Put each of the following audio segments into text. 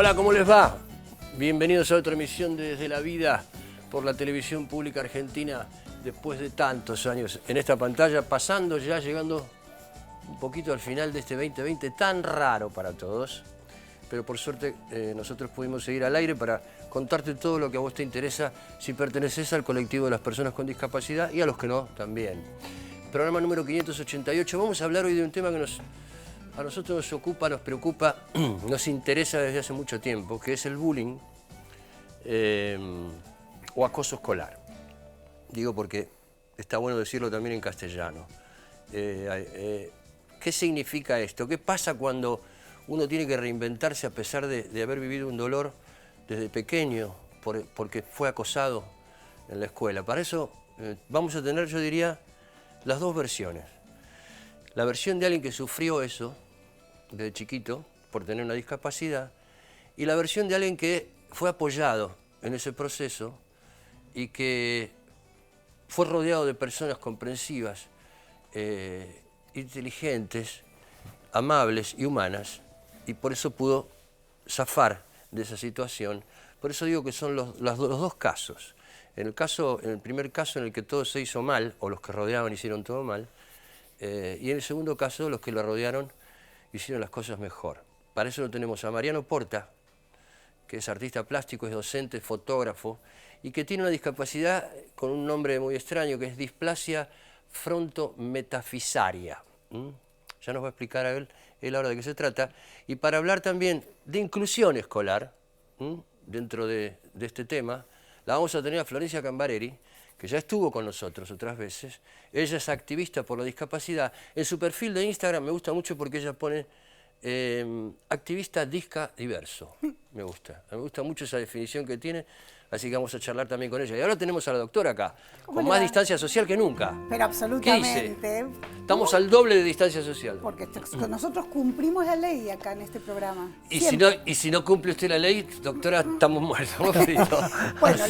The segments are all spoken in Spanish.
Hola, ¿cómo les va? Bienvenidos a otra emisión de Desde la Vida por la Televisión Pública Argentina después de tantos años en esta pantalla, pasando ya, llegando un poquito al final de este 2020 tan raro para todos, pero por suerte nosotros pudimos seguir al aire para contarte todo lo que a vos te interesa si perteneces al colectivo de las personas con discapacidad y a los que no también. Programa número 588, vamos a hablar hoy de un tema que a nosotros nos ocupa, nos preocupa, nos interesa desde hace mucho tiempo, que es el bullying o acoso escolar. Digo porque está bueno decirlo también en castellano. ¿Qué significa esto? ¿Qué pasa cuando uno tiene que reinventarse a pesar de haber vivido un dolor desde pequeño porque fue acosado en la escuela? Para eso vamos a tener, yo diría, las dos versiones. La versión de alguien que sufrió eso desde chiquito por tener una discapacidad y la versión de alguien que fue apoyado en ese proceso y que fue rodeado de personas comprensivas, inteligentes, amables y humanas, y por eso pudo zafar de esa situación. Por eso digo que son los dos casos. En el primer caso en el que todo se hizo mal, o los que rodeaban hicieron todo mal, y en el segundo caso los que lo rodearon hicieron las cosas mejor. Para eso lo tenemos a Mariano Porta, que es artista plástico, es docente, fotógrafo, y que tiene una discapacidad con un nombre muy extraño, que es displasia frontometafisaria. Ya nos va a explicar a él ahora de qué se trata. Y para hablar también de inclusión escolar, dentro de este tema, la vamos a tener a Florencia Cambareri, que ya estuvo con nosotros otras veces. Ella es activista por la discapacidad. En su perfil de Instagram me gusta mucho porque ella pone activista disca diverso. Me gusta mucho esa definición que tiene, así que vamos a charlar también con ella. Y ahora tenemos a la doctora acá, con más distancia social que nunca. Pero absolutamente. ¿Qué dice? Estamos al doble de distancia social. Porque nosotros cumplimos la ley acá en este programa. Y si no cumple usted la ley, doctora, estamos muertos. Bueno,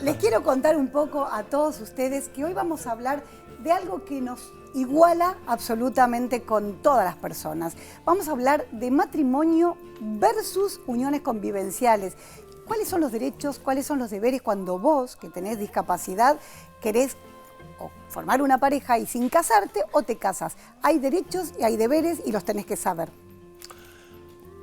les quiero contar un poco a todos ustedes que hoy vamos a hablar de algo que nos iguala absolutamente con todas las personas. Vamos a hablar de matrimonio versus uniones convivenciales. ¿Cuáles son los derechos, cuáles son los deberes cuando vos, que tenés discapacidad, querés o formar una pareja y sin casarte o te casas? Hay derechos y hay deberes y los tenés que saber.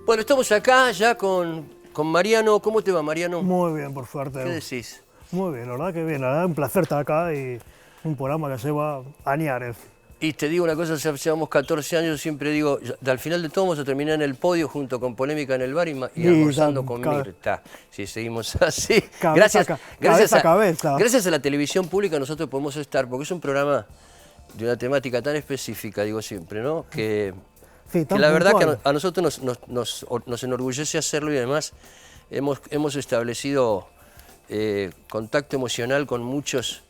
Bueno, estamos acá ya con Mariano. ¿Cómo te va, Mariano? Muy bien, por suerte. ¿Qué decís? Muy bien, la verdad que bien. La verdad, un placer estar acá y un programa que lleva añares. Y te digo una cosa, ya llevamos 14 años, siempre digo, al final de todo vamos a terminar en el podio junto con Polémica en el Bar y almorzando con Mirta. Si seguimos así. Gracias a la televisión pública nosotros podemos estar, porque es un programa de una temática tan específica, digo siempre, ¿no? Que la verdad que a nosotros nos enorgullece hacerlo y además hemos establecido contacto emocional con muchos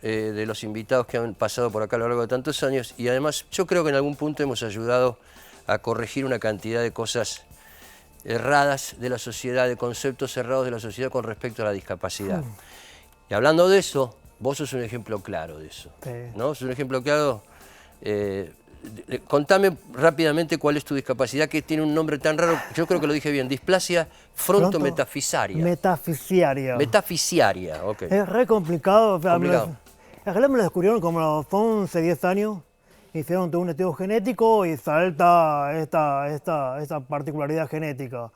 de los invitados que han pasado por acá a lo largo de tantos años y además yo creo que en algún punto hemos ayudado a corregir una cantidad de cosas erradas de la sociedad, de conceptos errados de la sociedad con respecto a la discapacidad. Y hablando de eso, vos sos un ejemplo claro de eso, ¿no? Sos un ejemplo claro. Contame rápidamente cuál es tu discapacidad, que tiene un nombre tan raro, yo creo que lo dije bien, displasia frontometafisaria. Metafisiaria, ok. Es re complicado. En realidad me lo descubrieron como a los 11, 10 años. Hicieron todo un estudio genético y salta esta particularidad genética.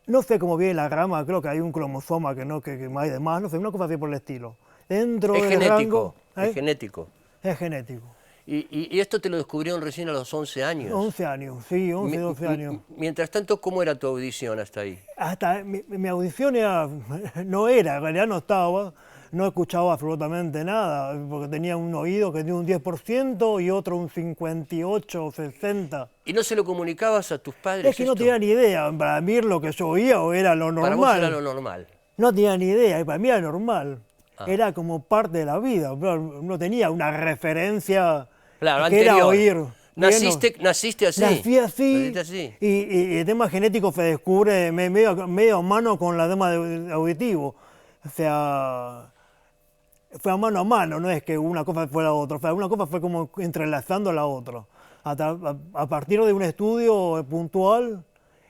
No sé cómo viene la rama, creo que hay un cromosoma que hay de más, no sé, una cosa así por el estilo. Dentro del rango, es genético. Es genético. ¿Y esto te lo descubrieron recién a los 11 años? 11 años, sí, 11, 12 años. Mientras tanto, ¿cómo era tu audición hasta ahí? Mi audición en realidad no estaba, no escuchaba absolutamente nada, porque tenía un oído que tenía un 10% y otro un 58 o 60. ¿Y no se lo comunicabas a tus padres? Es que no tenía ni idea, para mí lo que yo oía era lo normal. Para vos era lo normal. No tenía ni idea, y para mí era normal. Era como parte de la vida, no tenía una referencia. Claro, que era oír. ¿Naciste así? Nací así. Y el tema genético se descubre medio a mano con el tema auditivo. O sea, fue a mano, no es que una cosa fue la otra. O sea, una cosa fue como entrelazando a la otra. A partir de un estudio puntual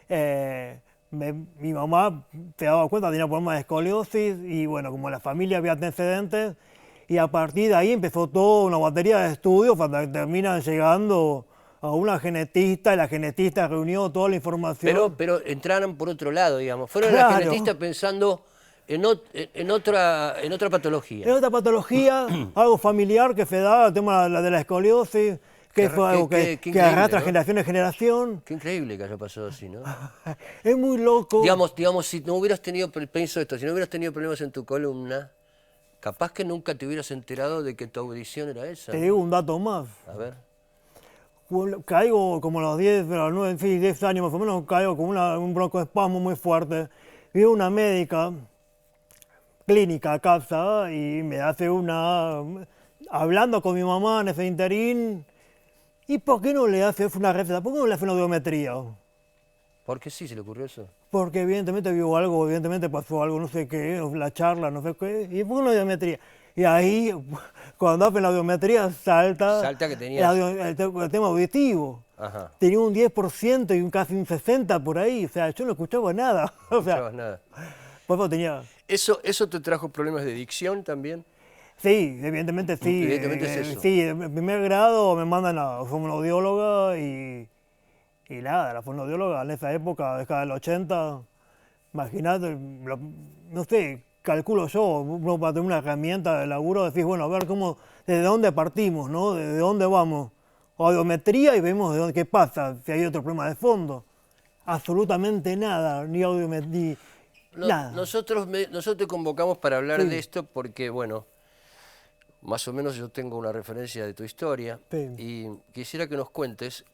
Mi mamá se daba cuenta, tenía problemas de escoliosis y bueno, como la familia había antecedentes, y a partir de ahí empezó toda una batería de estudios hasta que terminan llegando a una genetista y la genetista reunió toda la información. Pero entraron por otro lado, digamos. Fueron Claro. la genetista pensando en otra patología. En otra patología, algo familiar que se da, el tema de la escoliosis, que fue algo que arrastra generación en generación. Qué increíble que haya pasado así, ¿no? Es muy loco. Digamos, si no hubieras tenido, pienso esto, si no hubieras tenido problemas en tu columna, capaz que nunca te hubieras enterado de que tu audición era esa. Te digo un dato más. A ver. Caigo como a los 10, 9, sí, 10 años más o menos, caigo con un broncoespasmo muy fuerte. Viene una médica clínica a casa y me hace hablando con mi mamá en ese interín, ¿y por qué no le hace una receta? ¿Por qué no le hace una audiometría? ¿Por qué sí se le ocurrió eso? Porque evidentemente vio algo, evidentemente pasó algo, no sé qué, la charla, no sé qué, y ¿por qué una audiometría? Y ahí, cuando hacen la audiometría, salta que tenías el tema auditivo. Ajá. Tenía un 10% y casi un 60% por ahí, o sea, yo no escuchaba nada. No escuchabas nada. Por eso tenía... ¿Eso te trajo problemas de dicción también? Sí, evidentemente sí. Evidentemente es eso. Sí, en primer grado me mandan a fonoaudióloga y nada, la fonoaudióloga en esa época, década del 80, imagínate, no sé, calculo yo, uno para tener una herramienta de laburo, decís, bueno, a ver desde dónde partimos, ¿no? ¿De dónde vamos? Audiometría y vemos qué pasa, si hay otro problema de fondo. Absolutamente nada, ni audiometría, nada. Nosotros te convocamos para hablar de esto porque, bueno, más o menos yo tengo una referencia de tu historia y quisiera que nos cuentes,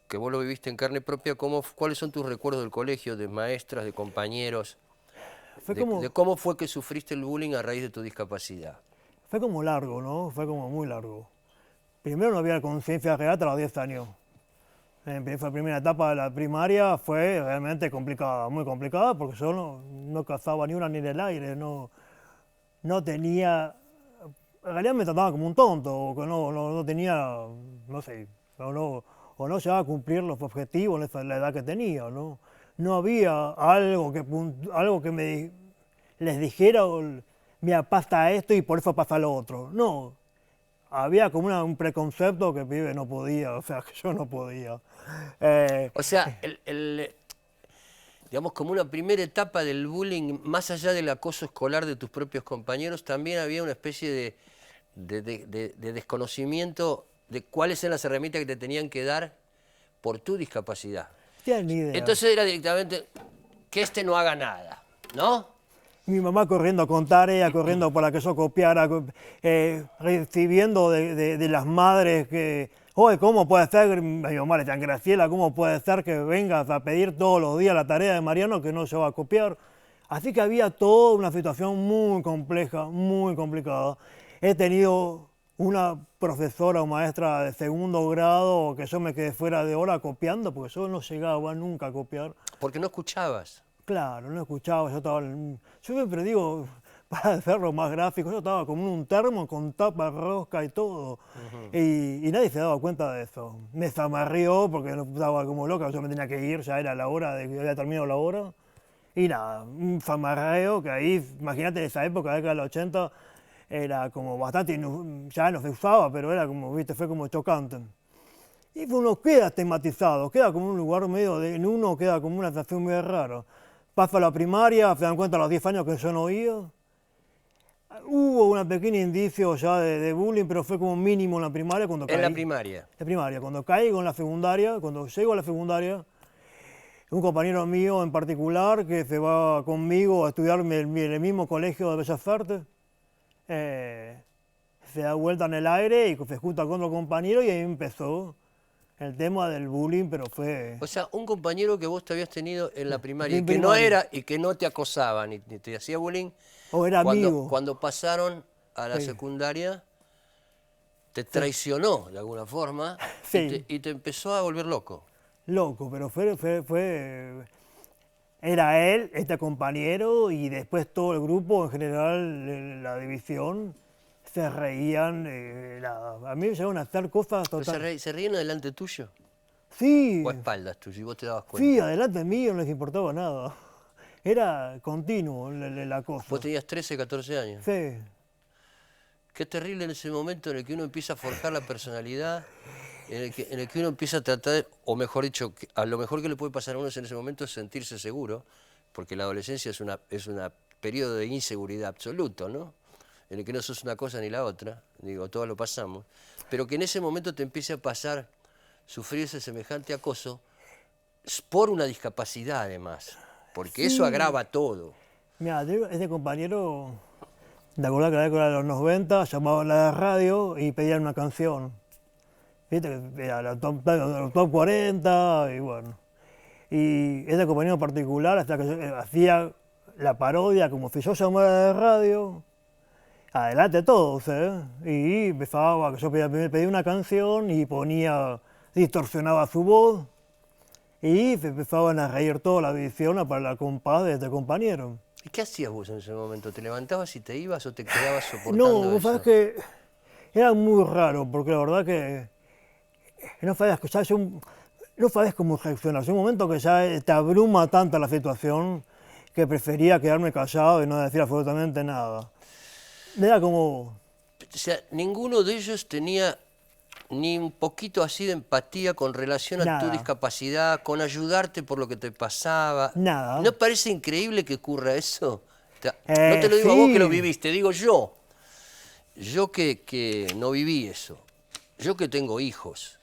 que vos lo viviste en carne propia, cuáles son tus recuerdos del colegio, de maestras, de compañeros, de cómo fue que sufriste el bullying a raíz de tu discapacidad. Fue como largo, ¿no? Fue como muy largo. Primero no había conciencia real hasta los 10 años. La primera etapa de la primaria fue realmente complicada, muy complicada, porque yo no cazaba ni una ni en el aire, no tenía... En realidad me trataba como un tonto, o que no tenía, no sé, o no llegaba a cumplir los objetivos en la edad que tenía, ¿no? No había algo que les dijera, mira, pasa esto y por eso pasa lo otro. No, había como un preconcepto que el pibe no podía, o sea, que yo no podía. O sea, digamos, como una primera etapa del bullying, más allá del acoso escolar de tus propios compañeros, también había una especie de desconocimiento de cuáles eran las herramientas que te tenían que dar por tu discapacidad. No ni idea. Entonces era directamente que no haga nada, ¿no? Mi mamá corriendo con tarea, corriendo para que yo copiara, recibiendo de las madres que, oye, ¿cómo puede ser? Mi mamá le decía, Graciela, ¿cómo puede ser que vengas a pedir todos los días la tarea de Mariano que no se va a copiar? Así que había toda una situación muy compleja, muy complicada. He tenido una profesora o maestra de segundo grado que yo me quedé fuera de hora copiando porque yo no llegaba nunca a copiar. Porque no escuchabas. Claro, no escuchaba, yo siempre digo, para hacerlo más gráfico, yo estaba como en un termo con tapa rosca y todo, y nadie se daba cuenta de eso. Me zamarrió porque estaba como loca, yo me tenía que ir, ya era la hora, había terminado la hora, y nada, un zamarreo que ahí, imagínate en esa época, década del 80, era como bastante, ya no se usaba, pero era como, viste, fue como chocante. Y uno queda estigmatizado, queda como un lugar medio, en uno queda como una sensación muy rara. Paso a la primaria, se dan cuenta a los 10 años que yo no oía. Hubo un pequeño indicio ya de bullying, pero fue como mínimo en la primaria. ¿En la primaria? En primaria, cuando caigo en la secundaria, cuando llego a la secundaria, un compañero mío en particular que se va conmigo a estudiar en el mismo colegio de Bellas Artes, se da vuelta en el aire y se junta con otro compañero y ahí empezó el tema del bullying, pero fue... O sea, un compañero que vos te habías tenido en la primaria y que no era, y que no te acosaba ni te hacía bullying, o era amigo. Cuando pasaron a la secundaria, te traicionó de alguna forma y te empezó a volver loco. Loco, pero fue... Era él, este compañero, y después todo el grupo, en general, la división, se reían. A mí me llegaron a hacer cosas totales. ¿Se reían delante tuyo? Sí. O a espaldas tuyas, y vos te dabas cuenta. Sí, adelante mío no les importaba nada. Era continuo la cosa. Vos tenías 13, 14 años. Sí. Qué terrible en ese momento en el que uno empieza a forjar la personalidad, en el que uno empieza a tratar, o mejor dicho, a lo mejor que le puede pasar a uno en ese momento es sentirse seguro, porque la adolescencia es un periodo de inseguridad absoluto, ¿no? En el que no sos una cosa ni la otra, digo, todos lo pasamos, pero que en ese momento te empiece a pasar, sufrir ese semejante acoso, por una discapacidad además, porque eso agrava todo. Mira, este compañero, de acuerdo que la década de los 90, llamaban a la radio y pedían una canción. Viste, era la top 40 y bueno. Y este compañero en particular, hasta que hacía la parodia, como si yo llamara de radio, adelante todos, y empezaba, yo pedía una canción y distorsionaba su voz, y se empezaban a reír toda la visión para la compás de este compañero. ¿Y qué hacías vos en ese momento? ¿Te levantabas y te ibas o te quedabas soportando No, eso? vos sabés que era muy raro, porque la verdad que no sabías escuchar, no sabes cómo reaccionar. Hay un momento que ya te abruma tanta la situación que prefería quedarme callado y no decir absolutamente nada. Era como... O sea, ninguno de ellos tenía ni un poquito así de empatía con relación a tu discapacidad, con ayudarte por lo que te pasaba. Nada. ¿No parece increíble que ocurra eso? No te lo digo a vos que lo viviste, digo yo. Yo que no viví eso. Yo que tengo hijos.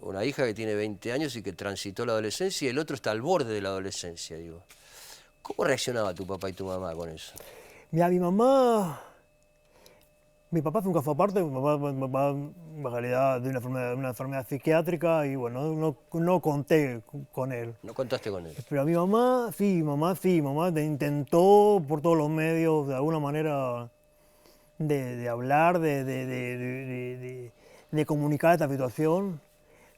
Una hija que tiene 20 años y que transitó la adolescencia y el otro está al borde de la adolescencia, digo. ¿Cómo reaccionaba tu papá y tu mamá con eso? Mira, mi papá fue un caso aparte, mi papá en realidad de una enfermedad psiquiátrica y bueno, no conté con él. ¿No contaste con él? Pero a mi mamá intentó por todos los medios de alguna manera de hablar, de comunicar esta situación,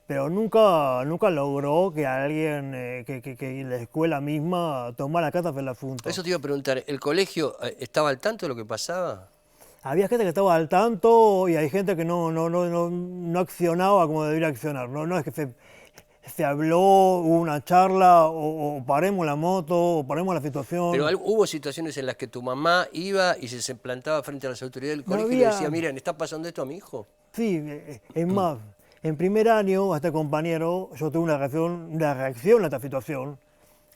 pero nunca logró que alguien, que la escuela misma tomara cartas en el asunto. Eso te iba a preguntar, ¿el colegio estaba al tanto de lo que pasaba? Había gente que estaba al tanto y hay gente que no accionaba como debería accionar. No es que se habló, hubo una charla, o paremos la moto, o paremos la situación. Pero hubo situaciones en las que tu mamá iba y se plantaba frente a las autoridades del colegio y le decía, miren, ¿está pasando esto a mi hijo? Sí, es más, en primer año a este compañero yo tuve una reacción a esta situación,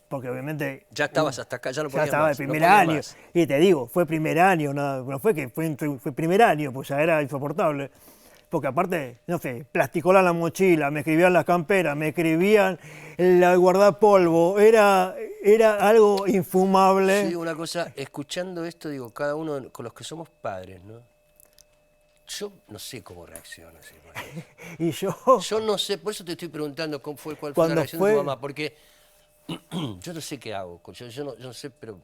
porque obviamente... Ya estabas hasta acá, ya no podías más. Ya estaba el primer año, y te digo, fue primer año, no fue que fue primer año, pues ya era insoportable. Porque aparte, no sé, plasticolan la mochila, me escribían las camperas, me escribían el guardapolvo, era algo infumable. Sí, una cosa, escuchando esto, digo, cada uno con los que somos padres, ¿no? Yo no sé cómo reacciona. Y yo no sé, por eso te estoy preguntando cuál fue la reacción de tu mamá, porque yo no sé qué hago, yo no sé, pero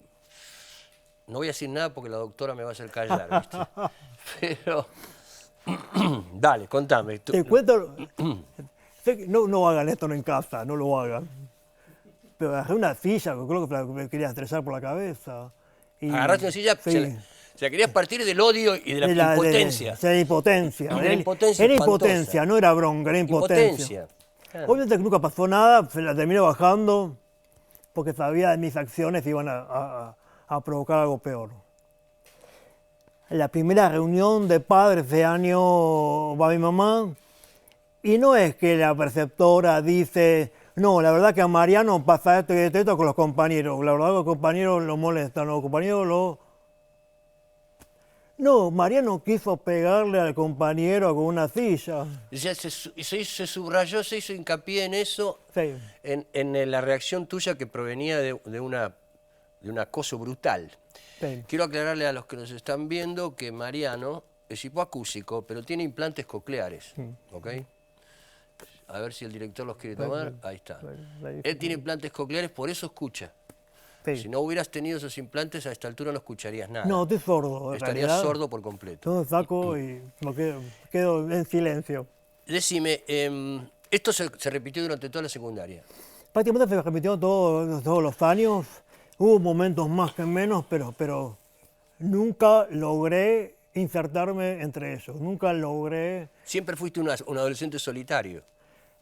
no voy a decir nada porque la doctora me va a hacer callar, ¿viste? Pero, dale, contame. Te cuento, no hagan esto en casa, no lo hagan. Pero agarré una silla, creo que me quería estrellar por la cabeza. ¿Agarraste una silla? Sí. O sea, querías partir del odio y de la impotencia. De la impotencia. Era impotencia, no era bronca, era impotencia. Claro. Obviamente que nunca pasó nada, se la terminé bajando porque sabía de mis acciones iban a provocar algo peor. En la primera reunión de padres de año va mi mamá y no es que la preceptora dice, no, la verdad que a Mariano pasa esto y esto con los compañeros, la verdad que los compañeros lo molestan, los compañeros lo... No, Mariano quiso pegarle al compañero con una silla. Ya se subrayó, se hizo hincapié en eso, sí. en la reacción tuya que provenía de un acoso brutal. Sí. Quiero aclararle a los que nos están viendo que Mariano es hipoacúsico, pero tiene implantes cocleares, ¿ok? A ver si el director los quiere tomar. Ahí está. Él tiene implantes cocleares, por eso escucha. Sí. Si no hubieras tenido esos implantes, a esta altura no escucharías nada. No, estoy sordo. Estarías sordo por completo. Todo saco y quedo en silencio. Decime, esto se repitió durante toda la secundaria. Prácticamente se repitió todos los años. Hubo momentos más que menos, pero nunca logré insertarme entre ellos. Nunca logré... Siempre fuiste un adolescente solitario.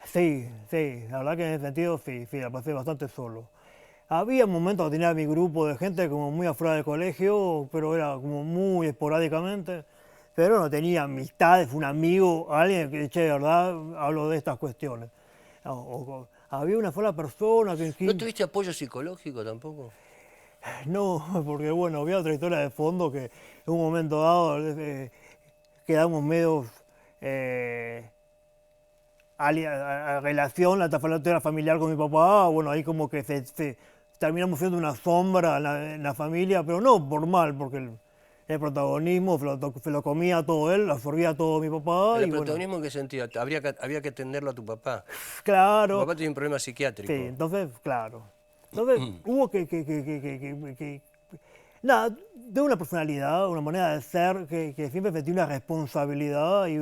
Sí, sí, la verdad que en ese sentido sí, la pasé bastante solo. Había momentos que tenía mi grupo de gente como muy afuera del colegio, pero era como muy esporádicamente. Pero no tenía amistades, un amigo, alguien que, che, de verdad, hablo de estas cuestiones. Había una sola persona que... ¿No tuviste apoyo psicológico tampoco? No, porque bueno, había otra historia de fondo que en un momento dado quedamos medio a relación, la era familiar con mi papá, bueno, ahí como que terminamos siendo una sombra en la familia, pero no por mal, porque el protagonismo se lo comía todo él, lo absorbía todo mi papá. ¿El protagonismo en qué sentido? Había que atenderlo a tu papá. Claro. Tu papá tiene un problema psiquiátrico. Sí, entonces, claro. Entonces hubo nada, de una personalidad, una manera de ser que siempre sentí una responsabilidad y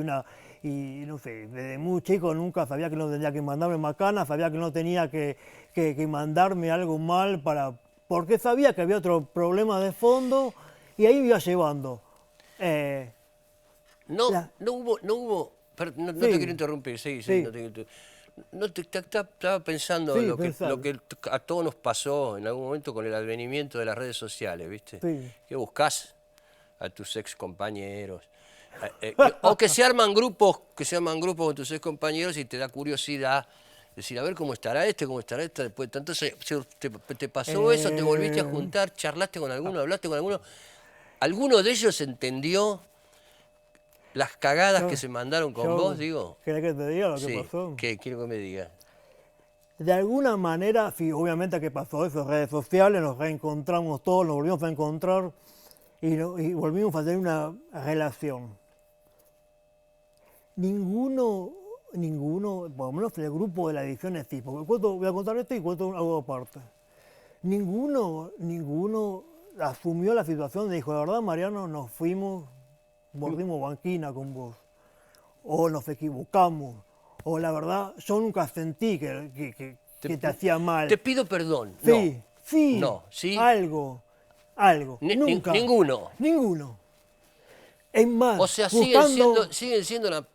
no sé, desde muy chico nunca sabía que no tenía que mandarme macanas, sabía que no tenía que mandarme algo mal porque sabía que había otro problema de fondo y ahí me iba llevando. No hubo, no te quiero interrumpir, sí. Estaba pensando lo que a todos nos pasó en algún momento con el advenimiento de las redes sociales, ¿viste? Sí. Que buscás a tus ex compañeros. O que se arman grupos con tus ex compañeros y te da curiosidad decir, a ver cómo estará cómo estará esta, después de tanto te pasó eso, te volviste a juntar, charlaste con alguno, hablaste con alguno. ¿Alguno de ellos entendió las cagadas que se mandaron con vos, digo? ¿Querés que te diga lo que pasó? Quiero que me digas. De alguna manera, sí, obviamente que pasó eso, redes sociales, nos reencontramos todos, nos volvimos a encontrar y volvimos a tener una relación. Ninguno, por lo menos en el grupo de la edición es sí, porque voy a contar esto y cuento algo aparte. Ninguno asumió la situación de dijo, la verdad, Mariano, nos fuimos, mordimos banquina con vos, o nos equivocamos, o la verdad, yo nunca sentí que te hacía mal. Te pido perdón. Sí, no, ¿sí? Algo. Nunca. Ninguno. Es más, o sea, siguen siendo la...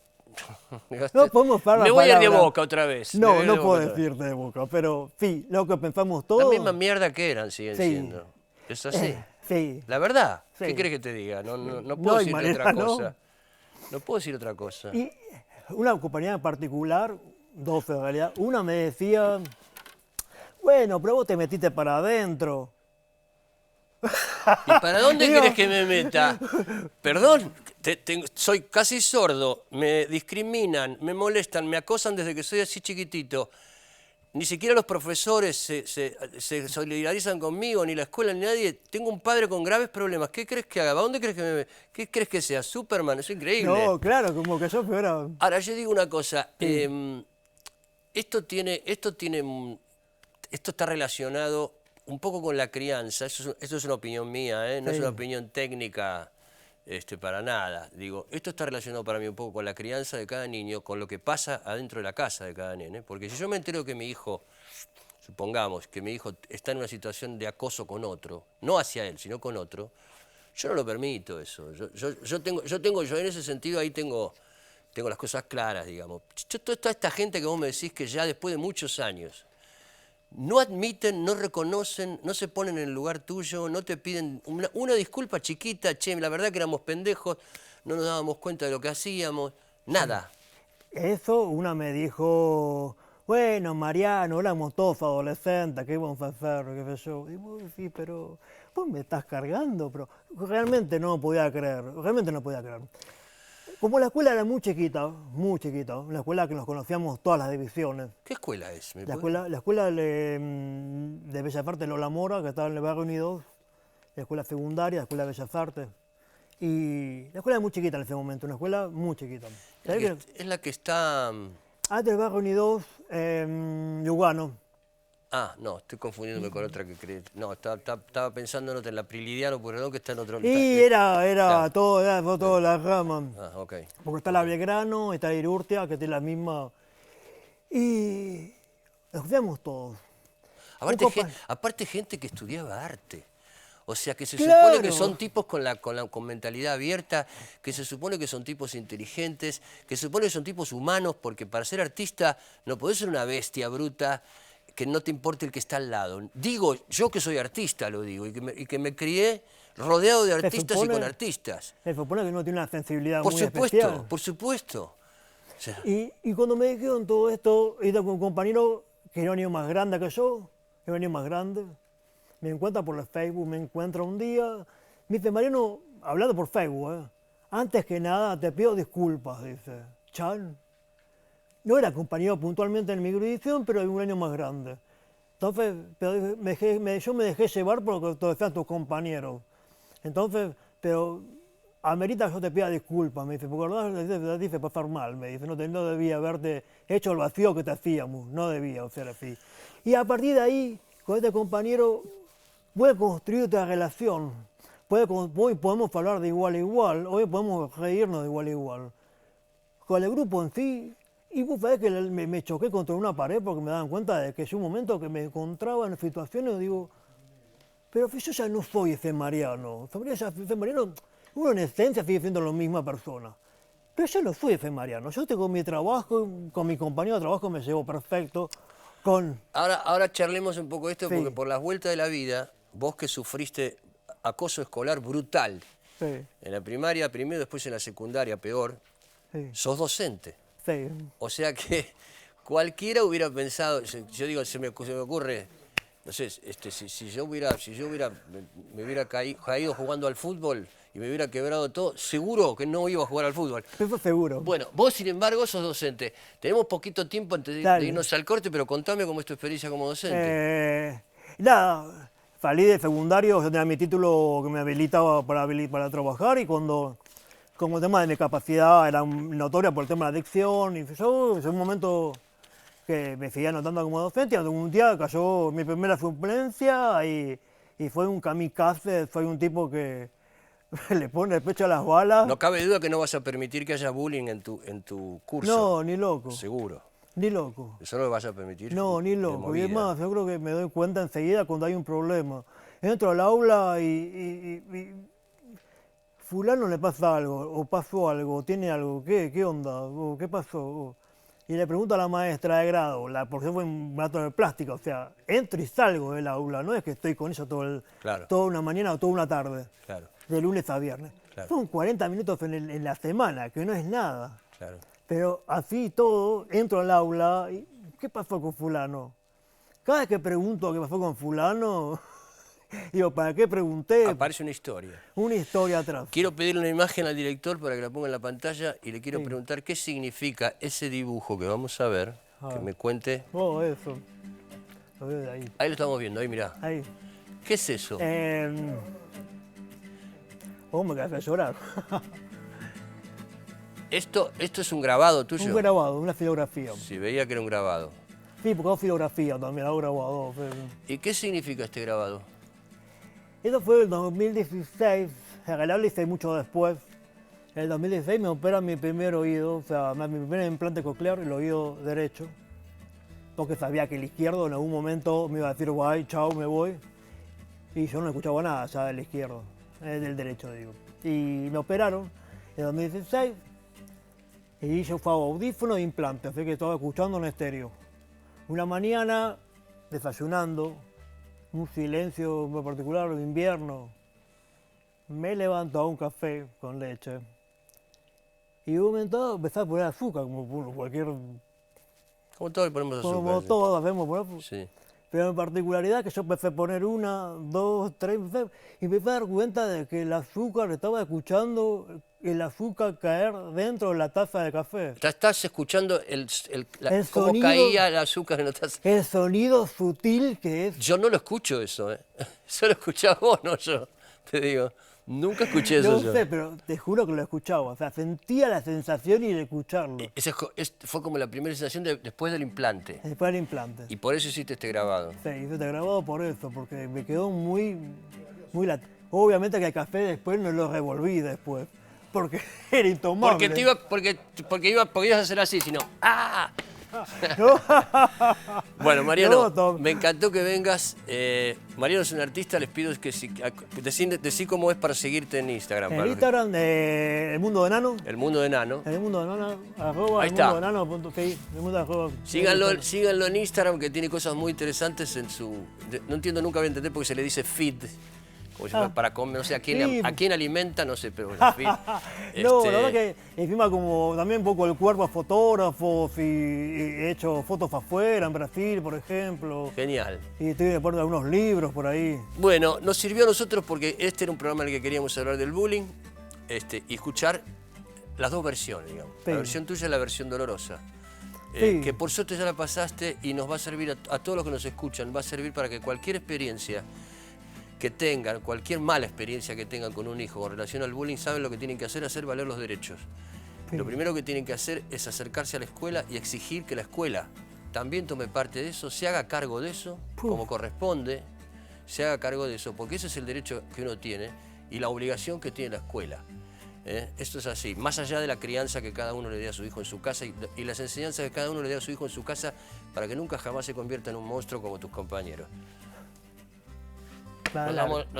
No podemos Me voy a ir de boca otra vez. No puedo decirte de boca, pero sí, lo que pensamos todos... La misma mierda que eran siguen siendo. Es así. Sí. La verdad. Sí. ¿Qué crees que te diga? No puedo decirte otra cosa. No puedo decir otra cosa. Y una compañía en particular, dos en realidad, una me decía, bueno, pero vos te metiste para adentro. ¿Y para dónde querés que me meta? Perdón, soy casi sordo, me discriminan, me molestan, me acosan desde que soy así chiquitito. Ni siquiera los profesores se solidarizan conmigo, ni la escuela, ni nadie. Tengo un padre con graves problemas. ¿Qué crees que haga? ¿A dónde crees que qué crees que sea? Superman, es increíble. No, claro, como que yo fuera... Ahora, yo digo una cosa. Sí. Esto está relacionado un poco con la crianza. Esto es una opinión mía, no es una opinión técnica para nada. Digo, esto está relacionado para mí un poco con la crianza de cada niño, con lo que pasa adentro de la casa de cada nene. Porque si yo me entero que mi hijo, supongamos que mi hijo está en una situación de acoso con otro, no hacia él, sino con otro, yo no lo permito eso. Yo en ese sentido ahí tengo las cosas claras, digamos. Toda esta gente que vos me decís que ya después de muchos años no admiten, no reconocen, no se ponen en el lugar tuyo, no te piden una disculpa chiquita, che, la verdad que éramos pendejos, no nos dábamos cuenta de lo que hacíamos, nada. Eso una me dijo, bueno, Mariano, éramos todos adolescentes, ¿qué íbamos a hacer? ¿Qué sé yo? Y vos sí, pero vos me estás cargando, pero realmente no podía creer, Como la escuela era muy chiquita, una escuela que nos conocíamos todas las divisiones. ¿Qué escuela es? La escuela de Bellas Artes Lola Mora, que estaba en el Barrio Unidos, la escuela secundaria, la escuela de Bellas Artes. Y la escuela era muy chiquita en ese momento, una escuela muy chiquita. Es la que está... Antes del Barrio Unidos, Lugano. Ah, no, estoy confundiéndome con otra que crees. No, estaba pensando en la Prilidiano Pueyrredón, que está en otro... Y era todo la rama. Ah, ok. Porque está la Belgrano, está la Irurtia, que tiene la misma... Y nos veíamos todos. Aparte gente que estudiaba arte. O sea, que se supone que son tipos con mentalidad abierta, que se supone que son tipos inteligentes, que se supone que son tipos humanos, porque para ser artista no podés ser una bestia bruta que no te importe el que está al lado. Digo, yo que soy artista lo digo, y que me crié rodeado de artistas y con artistas. Se supone que uno tiene una sensibilidad muy especial. Por supuesto. O sea, y cuando me dijeron todo esto, he ido con un compañero que era un año más grande que yo, era un año más grande, me encuentra por el Facebook, me encuentra un día, me dice, Mariano, hablando por Facebook, antes que nada te pido disculpas, dice, Chan. No era compañero puntualmente en mi grupo, pero un año más grande. Entonces, pero yo me dejé llevar por lo que todos sean tus compañeros. Entonces, pero amerita que yo te pida disculpas, me dice, porque la verdad dice pasar mal, me dice, no debía haberte hecho el vacío que te hacíamos, no debía ser así. Y a partir de ahí, con este compañero, puede construir otra relación. Hoy podemos hablar de igual a igual, hoy podemos reírnos de igual a igual. Con el grupo en sí, y vos sabés que me choqué contra una pared porque me daban cuenta de que yo un momento que me encontraba en situaciones, digo, pero yo ya no soy ese Mariano. Ese Mariano, uno en esencia sigue siendo la misma persona. Pero yo no soy ese Mariano. Yo tengo mi trabajo, con mi compañero de trabajo me llevo perfecto. Ahora charlemos un poco de esto, porque por las vueltas de la vida, vos que sufriste acoso escolar brutal, en la primaria primero, después en la secundaria peor, sos docente. Sí. O sea que cualquiera hubiera pensado, yo digo, se me ocurre, no sé, si yo me hubiera caído jugando al fútbol y me hubiera quebrado todo, seguro que no iba a jugar al fútbol. Eso seguro. Bueno, vos sin embargo sos docente. Tenemos poquito tiempo antes de irnos al corte, pero contame cómo es tu experiencia como docente. Nada, salí de secundario, yo tenía mi título que me habilitaba para trabajar y como el tema de mi capacidad era notoria por el tema de la adicción, y yo en un momento que me seguía notando como docente, y un día cayó mi primera suplencia y fue un kamikaze, soy un tipo que le pone el pecho a las balas. No cabe duda que no vas a permitir que haya bullying en tu curso. No, ni loco. Seguro. Ni loco. ¿Eso no lo vas a permitir? No, ni loco. Y es más, yo creo que me doy cuenta enseguida cuando hay un problema. Entro al aula y fulano le pasa algo, o pasó algo, o tiene algo, ¿qué onda? O, ¿qué pasó? Y le pregunto a la maestra de grado, porque fue un maratón de plástica, o sea, entro y salgo del aula, no es que estoy con ella toda una mañana o toda una tarde, de lunes a viernes. Son 40 minutos en la semana, que no es nada. Pero así todo, entro al aula, y ¿qué pasó con fulano? Cada vez que pregunto qué pasó con fulano, digo, ¿para qué pregunté? Aparece una historia. Una historia atrás. Quiero pedirle una imagen al director para que la ponga en la pantalla y le quiero preguntar qué significa ese dibujo que vamos a ver, que me cuente. Eso. Lo veo de ahí. Ahí lo estamos viendo, ahí mirá. Ahí. ¿Qué es eso? Me quedé a llorar. Esto es un grabado tuyo. Un grabado, una filografía. Sí, veía que era un grabado. Sí, porque hago filografía también, hago grabado. ¿Y qué significa este grabado? Eso fue el 2016, en realidad lo hice mucho después. En el 2016 me operan mi primer oído, o sea, mi primer implante coclear, el oído derecho. Porque sabía que el izquierdo en algún momento me iba a decir, guay, chao, me voy. Y yo no escuchaba nada ya del izquierdo, del derecho, digo. Y me operaron en 2016 y yo fue audífono e implante, así que estaba escuchando en estéreo. Una mañana, desayunando, un silencio muy particular en invierno, me levanto a un café con leche y de un momento empecé a poner azúcar, como cualquier... Como todos le ponemos azúcar. Como todos hacemos poner. Sí. Pero en particularidad que yo empecé a poner 1, 2, 3, y me empecé a dar cuenta de que el azúcar, estaba escuchando el azúcar caer dentro de la taza de café. Estás escuchando cómo sonido, caía el azúcar en la taza. El sonido sutil que es. Yo no lo escucho eso, Eso lo escuchás vos, no yo, te digo. Nunca escuché eso yo. No sé, pero te juro que lo escuchaba. O sea, sentía la sensación y de escucharlo. Fue como la primera sensación después del implante. Después del implante. Y por eso hiciste este grabado. Sí, hice este grabado por eso, porque me quedó muy Obviamente que el café después no lo revolví después, porque era intomable. Porque ibas a hacer así, sino Bueno, Mariano, me encantó que vengas. Mariano es un artista, les pido que decí cómo es para seguirte en Instagram. En Instagram, El Mundo de Nano. El Mundo de Nano. El Mundo de Nano, Ahí está. Síganlo en Instagram, que tiene cosas muy interesantes en su... No entiendo, nunca voy a entender porque se le dice feed. Para comer, no sé a quién alimenta, no sé, pero bueno, feed. No, la verdad que encima como también un poco el cuerpo a fotógrafos y he hecho fotos afuera, en Brasil, por ejemplo. Genial. Y estoy de acuerdo algunos libros por ahí. Bueno, nos sirvió a nosotros porque este era un programa en el que queríamos hablar del bullying y escuchar las dos versiones, digamos. Sí. La versión tuya y la versión dolorosa. Sí. Que por suerte ya la pasaste y nos va a servir a todos los que nos escuchan, va a servir para que cualquier experiencia que tengan, cualquier mala experiencia que tengan con un hijo con relación al bullying, saben lo que tienen que hacer valer los derechos. Sí. Lo primero que tienen que hacer es acercarse a la escuela y exigir que la escuela también tome parte de eso, se haga cargo de eso, como corresponde, se haga cargo de eso, porque ese es el derecho que uno tiene y la obligación que tiene la escuela. Esto es así, más allá de la crianza que cada uno le dé a su hijo en su casa y las enseñanzas que cada uno le dé a su hijo en su casa para que nunca jamás se convierta en un monstruo como tus compañeros. Nos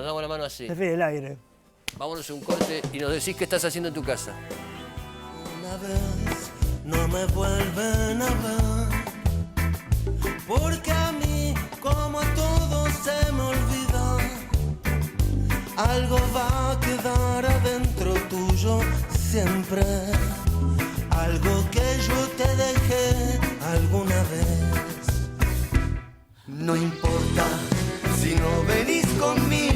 damos la mano así. Se fue el aire. Vámonos a un corte y nos decís qué estás haciendo en tu casa. Una vez no me vuelven a ver, porque a mí, como a todos, se me olvida. Algo va a quedar adentro tuyo siempre. Algo que yo te dejé alguna vez. No importa si no venís conmigo.